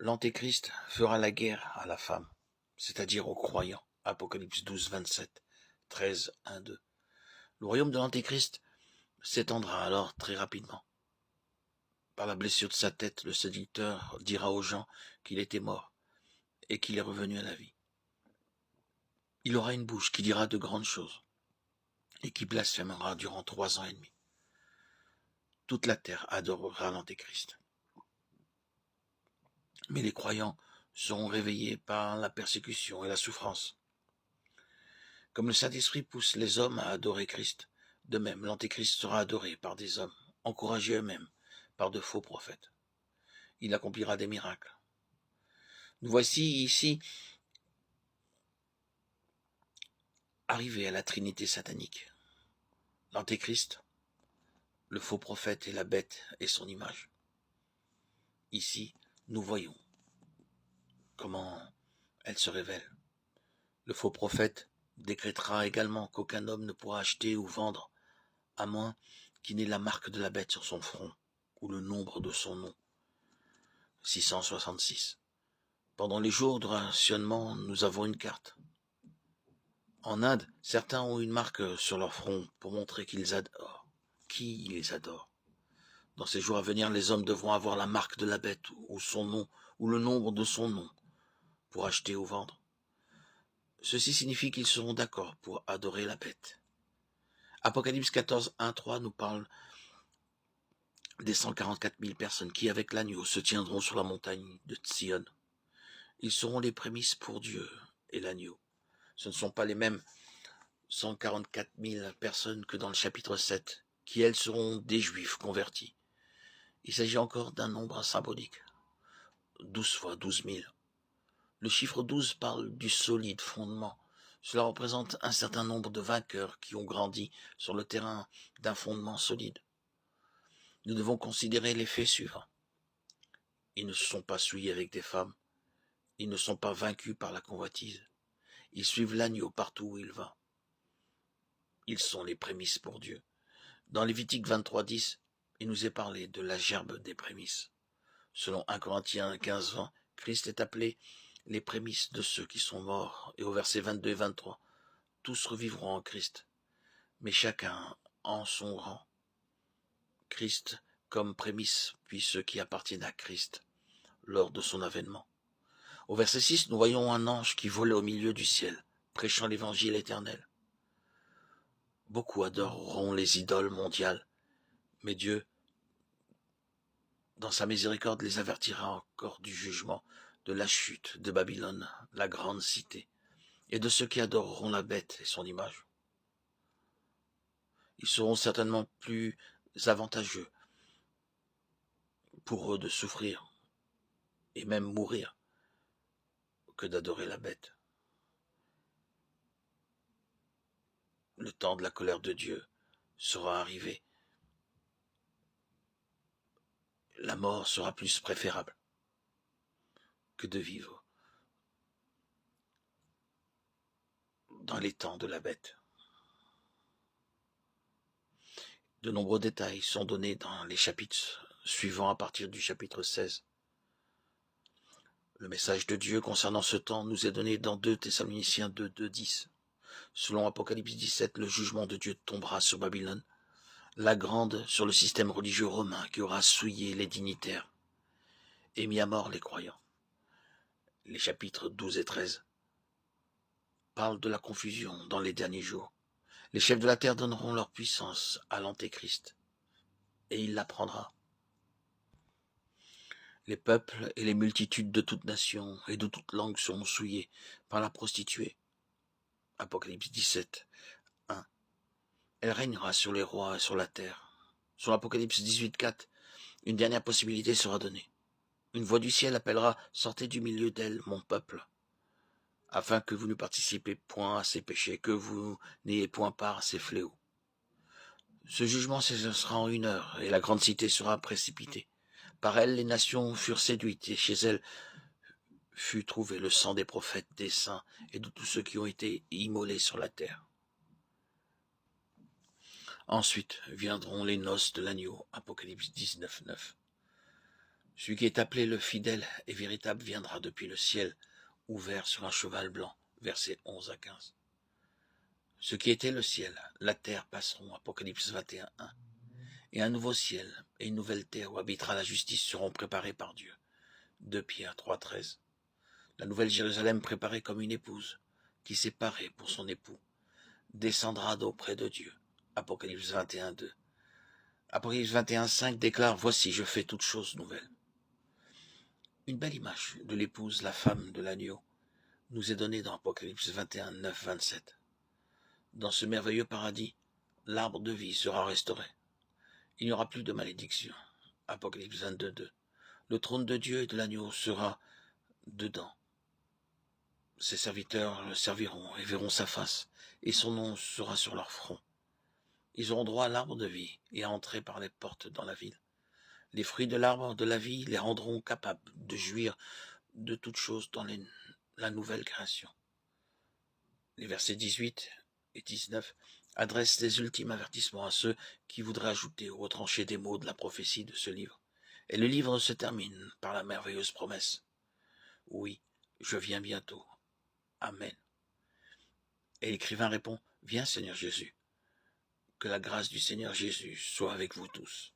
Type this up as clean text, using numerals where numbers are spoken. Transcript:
L'Antéchrist fera la guerre à la femme, c'est-à-dire aux croyants. Apocalypse 12, 27, 13, 1, 2. Le royaume de l'Antéchrist s'étendra alors très rapidement. Par la blessure de sa tête, le séducteur dira aux gens qu'il était mort et qu'il est revenu à la vie. Il aura une bouche qui dira de grandes choses et qui blasphémera durant 3 ans et demi. Toute la terre adorera l'Antéchrist. Mais les croyants seront réveillés par la persécution et la souffrance. Comme le Saint-Esprit pousse les hommes à adorer Christ, de même l'Antéchrist sera adoré par des hommes, encouragés eux-mêmes par de faux prophètes. Il accomplira des miracles. Nous voici ici arrivés à la Trinité satanique. L'Antéchrist, le faux prophète et la bête et son image. Ici, nous voyons comment elle se révèle. Le faux prophète décrétera également qu'aucun homme ne pourra acheter ou vendre à moins qu'il n'ait la marque de la bête sur son front ou le nombre de son nom. 666. Pendant les jours de rationnement, nous avons une carte. En Inde, certains ont une marque sur leur front pour montrer qu'ils adorent. Qui les adore? Dans ces jours à venir, les hommes devront avoir la marque de la bête ou son nom ou le nombre de son nom pour acheter ou vendre. Ceci signifie qu'ils seront d'accord pour adorer la bête. Apocalypse 14, 1, 3 nous parle des 144 000 personnes qui, avec l'agneau, se tiendront sur la montagne de Sion. Ils seront les prémices pour Dieu et l'agneau. Ce ne sont pas les mêmes 144 000 personnes que dans le chapitre 7, qui elles seront des juifs convertis. Il s'agit encore d'un nombre symbolique. 12 fois 12 000. Le chiffre 12 parle du solide fondement. Cela représente un certain nombre de vainqueurs qui ont grandi sur le terrain d'un fondement solide. Nous devons considérer les faits suivants. Ils ne se sont pas souillés avec des femmes. Ils ne sont pas vaincus par la convoitise. Ils suivent l'agneau partout où il va. Ils sont les prémices pour Dieu. Dans Lévitique 23, 10, il nous est parlé de la gerbe des prémices. Selon 1 Corinthiens 15, 20, Christ est appelé les prémices de ceux qui sont morts. Et au verset 22 et 23, tous revivront en Christ, mais chacun en son rang. Christ comme prémisse, puis ceux qui appartiennent à Christ lors de son avènement. Au verset 6, nous voyons un ange qui volait au milieu du ciel, prêchant l'évangile éternel. Beaucoup adoreront les idoles mondiales, mais Dieu, dans sa miséricorde, les avertira encore du jugement, de la chute de Babylone, la grande cité, et de ceux qui adoreront la bête et son image. Ils seront certainement plus avantageux pour eux de souffrir et même mourir que d'adorer la bête. Le temps de la colère de Dieu sera arrivé. La mort sera plus préférable que de vivre dans les temps de la bête. De nombreux détails sont donnés dans les chapitres suivants à partir du chapitre 16. Le message de Dieu concernant ce temps nous est donné dans 2 Thessaloniciens 2, 2, 10. Selon Apocalypse 17, le jugement de Dieu tombera sur Babylone, la grande sur le système religieux romain qui aura souillé les dignitaires et mis à mort les croyants. Les chapitres 12 et 13 parlent de la confusion dans les derniers jours. Les chefs de la terre donneront leur puissance à l'Antéchrist, et il la prendra. Les peuples et les multitudes de toutes nations et de toutes langues seront souillés par la prostituée. Apocalypse 17, 1. Elle régnera sur les rois et sur la terre. Sur l'Apocalypse 18, 4, une dernière possibilité sera donnée. Une voix du ciel appellera « Sortez du milieu d'elle, mon peuple », afin que vous ne participez point à ses péchés, que vous n'ayez point part à ses fléaux. Ce jugement sera en 1 heure, et la grande cité sera précipitée. Par elle, les nations furent séduites, et chez elles fut trouvé le sang des prophètes, des saints, et de tous ceux qui ont été immolés sur la terre. Ensuite viendront les noces de l'agneau, Apocalypse 19, 9. Celui qui est appelé le fidèle et véritable viendra depuis le ciel, ouvert sur un cheval blanc. Versets 11 à 15. Ce qui était le ciel, la terre passeront. Apocalypse 21, 1. Et un nouveau ciel et une nouvelle terre où habitera la justice seront préparés par Dieu. 2 Pierre 3, 13. La nouvelle Jérusalem préparée comme une épouse qui s'est parée pour son époux descendra d'auprès de Dieu. Apocalypse 21, 2. Apocalypse 21, 5 déclare « Voici, je fais toutes choses nouvelles ». Une belle image de l'épouse, la femme de l'agneau, nous est donnée dans Apocalypse 21, 9, 27. Dans ce merveilleux paradis, l'arbre de vie sera restauré. Il n'y aura plus de malédiction. Apocalypse 22, 2. Le trône de Dieu et de l'agneau sera dedans. Ses serviteurs le serviront et verront sa face, et son nom sera sur leur front. Ils auront droit à l'arbre de vie et à entrer par les portes dans la ville. Les fruits de l'arbre de la vie les rendront capables de jouir de toutes choses dans la nouvelle création. Les versets 18 et 19 adressent les ultimes avertissements à ceux qui voudraient ajouter ou retrancher des mots de la prophétie de ce livre. Et le livre se termine par la merveilleuse promesse. Oui, je viens bientôt. Amen. Et l'écrivain répond, viens Seigneur Jésus. Que la grâce du Seigneur Jésus soit avec vous tous.